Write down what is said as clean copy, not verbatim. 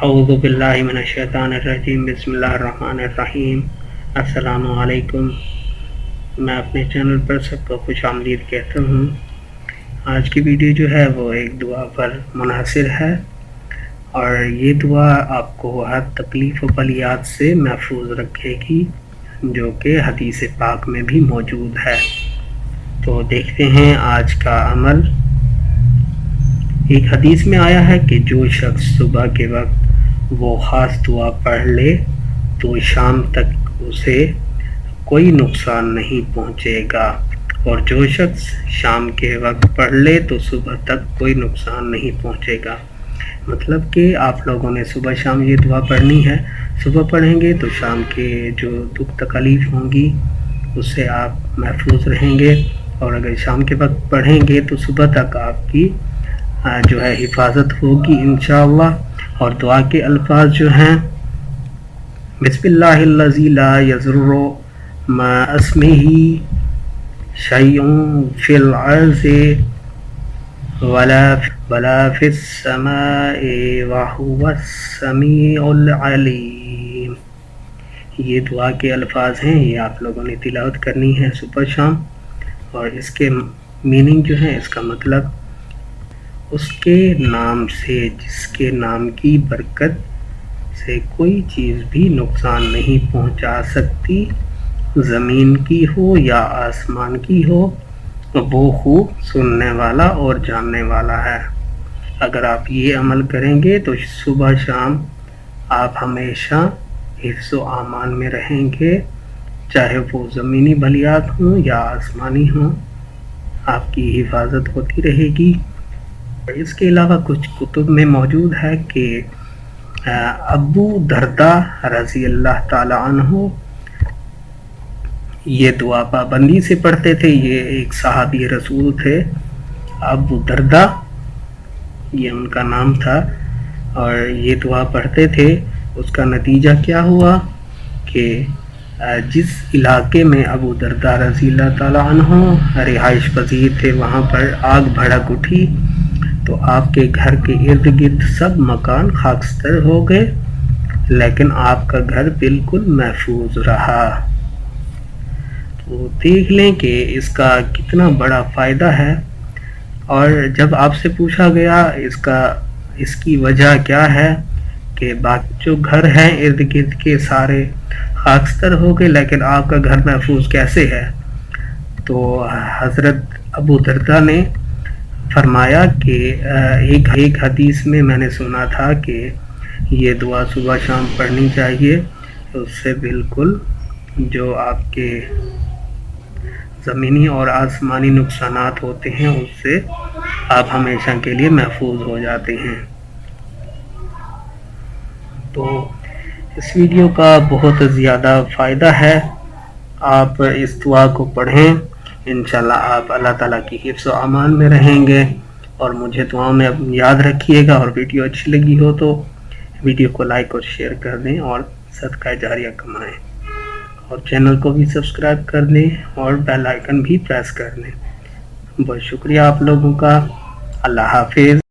اعوذ باللہ من الشیطان الرجیم بسم اللہ الرحمن الرحیم۔ السلام علیکم۔ میں اپنے چینل پر سب کو خوش آمدید کہتا ہوں۔ آج کی ویڈیو جو ہے وہ ایک دعا پر منحصر ہے، اور یہ دعا آپ کو ہر تکلیف و بلیات سے محفوظ رکھے گی، جو کہ حدیث پاک میں بھی موجود ہے۔ تو دیکھتے ہیں آج کا عمل۔ ایک حدیث میں آیا ہے کہ جو شخص صبح کے وقت وہ خاص دعا پڑھ لے تو شام تک اسے کوئی نقصان نہیں پہنچے گا، اور جو شخص شام کے وقت پڑھ لے تو صبح تک کوئی نقصان نہیں پہنچے گا۔ مطلب کہ آپ لوگوں نے صبح شام یہ دعا پڑھنی ہے۔ صبح پڑھیں گے تو شام کے جو دکھ تکلیف ہوں گی اس سے آپ محفوظ رہیں گے، اور اگر شام کے وقت پڑھیں گے تو صبح تک آپ کی جو ہے حفاظت ہوگی انشاءاللہ۔ اور دعا کے الفاظ جو ہیں، بسم اللہ الذی لا یضر مع اسمہ شیء فی الارض ولا فی السماء وہو السمیع العلیم۔ یہ دعا کے الفاظ ہیں، یہ آپ لوگوں نے تلاوت کرنی ہے صبح شام، اور اس کے میننگ جو ہے، اس کا مطلب اس کے نام سے، جس کے نام کی برکت سے کوئی چیز بھی نقصان نہیں پہنچا سکتی، زمین کی ہو یا آسمان کی ہو، وہ خوب سننے والا اور جاننے والا ہے۔ اگر آپ یہ عمل کریں گے تو صبح شام آپ ہمیشہ حفظ و امان میں رہیں گے، چاہے وہ زمینی بلیات ہوں یا آسمانی ہوں، آپ کی حفاظت ہوتی رہے گی۔ اس کے علاوہ کچھ کتب میں موجود ہے کہ ابو درداء رضی اللہ تعالی عنہ یہ دعا پابندی سے پڑھتے تھے۔ یہ ایک صحابی رسول تھے، ابو درداء یہ ان کا نام تھا، اور یہ دعا پڑھتے تھے۔ اس کا نتیجہ کیا ہوا کہ جس علاقے میں ابو درداء رضی اللہ تعالی عنہ رہائش پذیر تھے، وہاں پر آگ بھڑک اٹھی تو آپ کے گھر کے ارد گرد سب مکان خاکستر ہو گئے، لیکن آپ کا گھر بالکل محفوظ رہا۔ تو دیکھ لیں کہ اس کا کتنا بڑا فائدہ ہے۔ اور جب آپ سے پوچھا گیا اس کی وجہ کیا ہے کہ باقی جو گھر ہیں ارد گرد کے سارے خاکستر ہو گئے، لیکن آپ کا گھر محفوظ کیسے ہے، تو حضرت ابو درداء نے فرمایا کہ ایک حدیث میں میں نے سنا تھا کہ یہ دعا صبح شام پڑھنی چاہیے، اس سے بالکل جو آپ کے زمینی اور آسمانی نقصانات ہوتے ہیں اس سے آپ ہمیشہ کے لیے محفوظ ہو جاتے ہیں۔ تو اس ویڈیو کا بہت زیادہ فائدہ ہے، آپ اس دعا کو پڑھیں، انشاءاللہ آپ اللہ تعالیٰ کی حفظ و امان میں رہیں گے۔ اور مجھے دعاؤں میں یاد رکھیے گا، اور ویڈیو اچھی لگی ہو تو ویڈیو کو لائک اور شیئر کر دیں، اور صدقہ جاریہ کمائیں، اور چینل کو بھی سبسکرائب کر دیں، اور بیل آئیکن بھی پریس کر دیں۔ بہت شکریہ آپ لوگوں کا۔ اللہ حافظ۔